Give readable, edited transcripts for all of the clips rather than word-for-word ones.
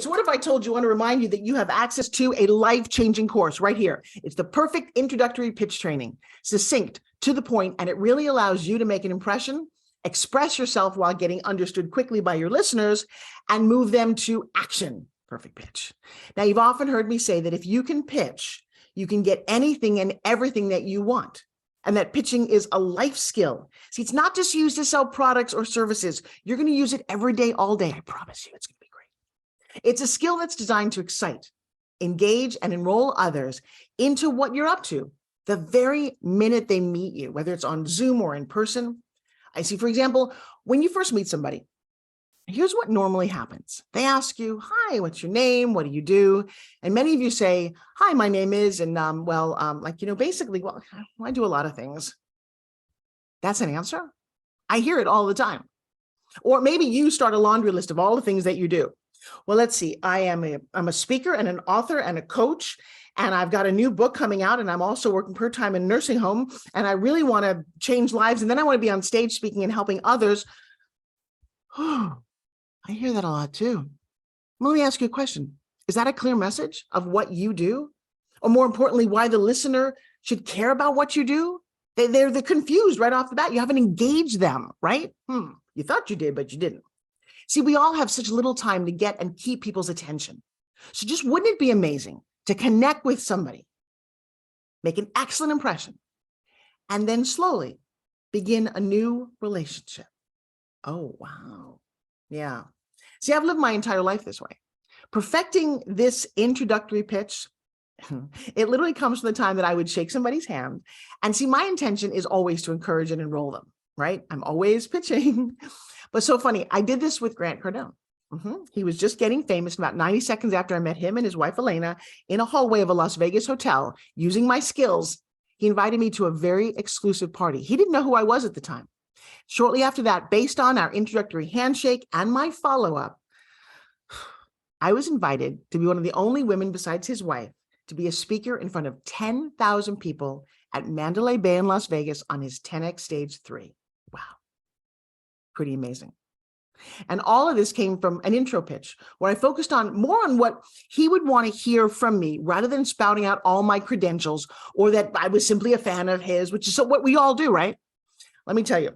So what if I told you, I want to remind you that you have access to a life-changing course right here. It's the perfect introductory pitch training, succinct, to the point, and it really allows you to make an impression, express yourself while getting understood quickly by your listeners, and move them to action. Perfect pitch. Now, you've often heard me say that if you can pitch, you can get anything and everything that you want, and that pitching is a life skill. See, it's not just used to sell products or services. You're going to use it every day, all day. I promise you, it's going to be great. It's a skill that's designed to excite, engage, and enroll others into what you're up to the very minute they meet you, whether it's on Zoom or in person. I see, for example, when you first meet somebody, here's what normally happens. They ask you, hi, what's your name? What do you do? And many of you say, hi, my name is, and basically, I do a lot of things. That's an answer. I hear it all the time. Or maybe you start a laundry list of all the things that you do. Well, let's see. I'm a speaker and an author and a coach, and I've got a new book coming out, and I'm also working part-time in a nursing home, and I really want to change lives, and then I want to be on stage speaking and helping others. I hear that a lot too. Let me ask you a question. Is that a clear message of what you do? Or more importantly, why the listener should care about what you do? They're confused right off the bat. You haven't engaged them, right? You thought you did, but you didn't. See, we all have such little time to get and keep people's attention. So just wouldn't it be amazing to connect with somebody, make an excellent impression, and then slowly begin a new relationship? Oh, wow. Yeah. See, I've lived my entire life this way. Perfecting this introductory pitch, it literally comes from the time that I would shake somebody's hand. And see, my intention is always to encourage and enroll them, right? I'm always pitching. But so funny, I did this with Grant Cardone. He was just getting famous. About 90 seconds after I met him and his wife, Elena, in a hallway of a Las Vegas hotel, using my skills, he invited me to a very exclusive party. He didn't know who I was at the time. Shortly after that, based on our introductory handshake and my follow-up, I was invited to be one of the only women besides his wife to be a speaker in front of 10,000 people at Mandalay Bay in Las Vegas on his 10X Stage 3. Wow. Pretty amazing. And all of this came from an intro pitch where I focused more on what he would want to hear from me rather than spouting out all my credentials or that I was simply a fan of his, which is so what we all do, right? Let me tell you.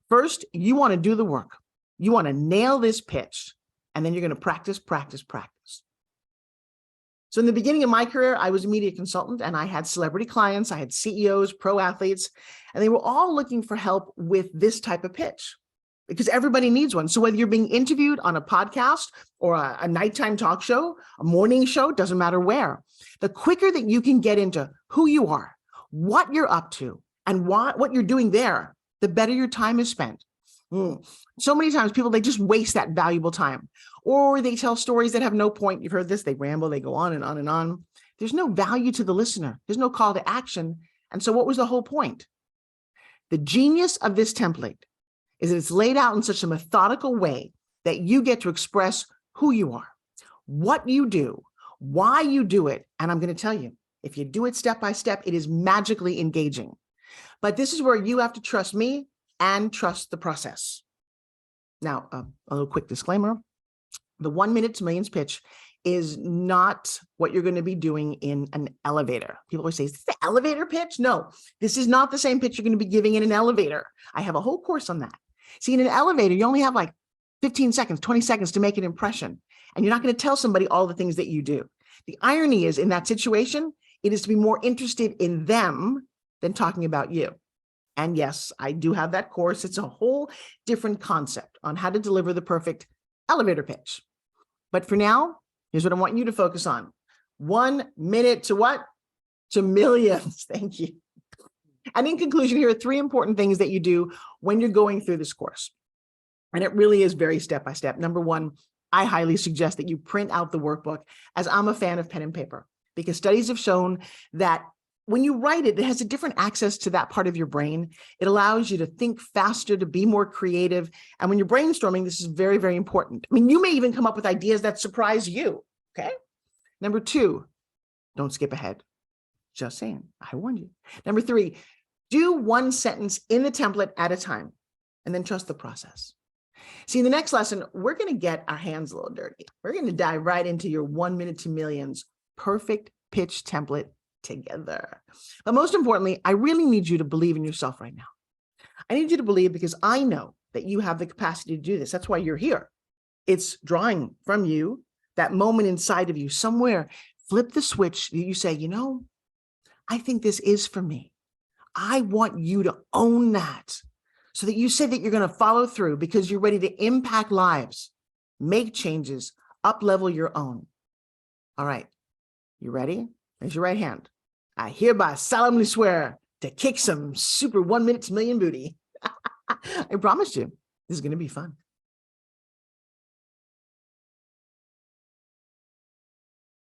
First, you want to do the work. You want to nail this pitch, and then you're going to practice, practice, practice. So in the beginning of my career, I was a media consultant, and I had celebrity clients. I had CEOs, pro athletes, and they were all looking for help with this type of pitch because everybody needs one. So whether you're being interviewed on a podcast or a nighttime talk show, a morning show, doesn't matter where, the quicker that you can get into who you are, what you're up to, and what you're doing there, the better your time is spent. So many times people, they just waste that valuable time, or they tell stories that have no point. You've heard this, they ramble, they go on and on and on. There's no value to the listener. There's no call to action. And so what was the whole point? The genius of this template is that it's laid out in such a methodical way that you get to express who you are, what you do, why you do it. And I'm going to tell you, if you do it step by step, it is magically engaging. But this is where you have to trust me and trust the process. Now, a little quick disclaimer. The 1 minute to millions pitch is not what you're going to be doing in an elevator. People always say, is this the elevator pitch? No, this is not the same pitch you're going to be giving in an elevator. I have a whole course on that. See, in an elevator, you only have like 15 seconds, 20 seconds to make an impression. And you're not going to tell somebody all the things that you do. The irony is in that situation, it is to be more interested in them than talking about you. And yes, I do have that course. It's a whole different concept on how to deliver the perfect elevator pitch. But for now, here's what I want you to focus on. 1 minute to what? To millions. Thank you. And in conclusion, here are 3 important things that you do when you're going through this course. And it really is very step by step. Number 1, I highly suggest that you print out the workbook, as I'm a fan of pen and paper, because studies have shown that when you write it, it has a different access to that part of your brain. It allows you to think faster, to be more creative. And when you're brainstorming, this is very, very important. I mean, you may even come up with ideas that surprise you, okay? Number 2, don't skip ahead. Just saying, I warned you. Number 3, do 1 sentence in the template at a time, and then trust the process. See, in the next lesson, we're going to get our hands a little dirty. We're going to dive right into your 1 minute to millions perfect pitch template together. But most importantly, I really need you to believe in yourself right now. I need you to believe because I know that you have the capacity to do this. That's why you're here. It's drawing from you, that moment inside of you somewhere. Flip the switch. You say, you know, I think this is for me. I want you to own that so that you say that you're going to follow through because you're ready to impact lives, make changes, up-level your own. All right. You ready? Raise your right hand. I hereby solemnly swear to kick some super 1 minute to million booty. I promise you, this is going to be fun.